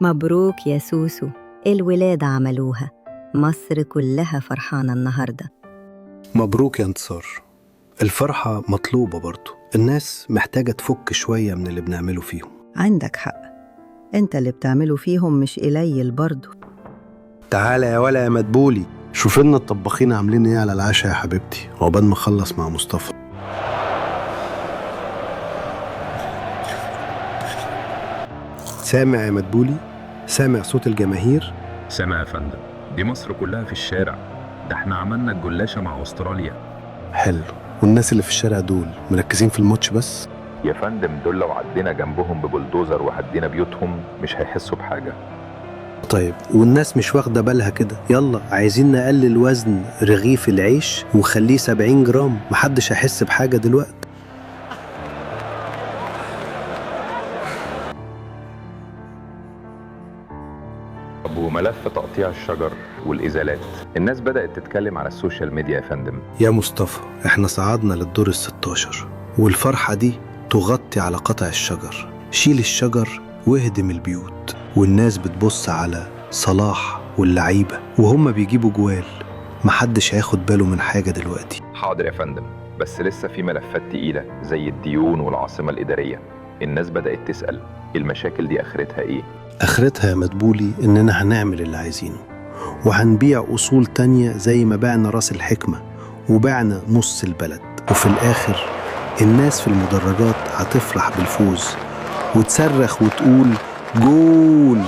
مبروك يا سوسو، الولاد عملوها، مصر كلها فرحانة النهاردة. مبروك يا انتصار. الفرحة مطلوبة برضو، الناس محتاجة تفك شوية من اللي بنعمله فيهم. عندك حق، انت اللي بتعمله فيهم مش قليل برضو. تعالى يا ولا يا مدبولي، شوف لنا الطباخين عاملين ايه على العشاء يا حبيبتي، عقبال ما اخلص مع مصطفى. سامع يا مدبولي؟ سامع صوت الجماهير؟ سامع يا فندم، دي مصر كلها في الشارع، ده احنا عملنا الجلاشة مع أستراليا. حلو. والناس اللي في الشارع دول مركزين في الماتش بس؟ يا فندم دول لو عدينا جنبهم ببلدوزر وهدينا بيوتهم مش هيحسوا بحاجة. طيب والناس مش واخدة بالها كده؟ يلا عايزين نقلل وزن رغيف العيش ونخليه 70 جرام، محدش هيحس بحاجة دلوقتي. طب وملف تقطيع الشجر والإزالات، الناس بدأت تتكلم على السوشيال ميديا يا فندم. يا مصطفى احنا صعدنا للدور ال16 والفرحة دي تغطي على قطع الشجر. شيل الشجر واهدم البيوت، والناس بتبص على صلاح واللعيبة وهم بيجيبوا جوال، محدش هياخد باله من حاجة دلوقتي. حاضر يا فندم، بس لسه في ملفات تقيلة زي الديون والعاصمة الإدارية. الناس بدأت تسأل المشاكل دي آخرتها إيه؟ آخرتها يا مدبولي إننا هنعمل اللي عايزينه، وهنبيع أصول تانية زي ما بعنا راس الحكمة وبعنا نص البلد، وفي الآخر الناس في المدرجات هتفرح بالفوز وتصرخ وتقول جول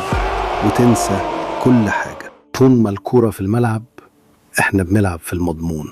وتنسى كل حاجة. طول ما الكرة في الملعب احنا بنلعب في المضمون.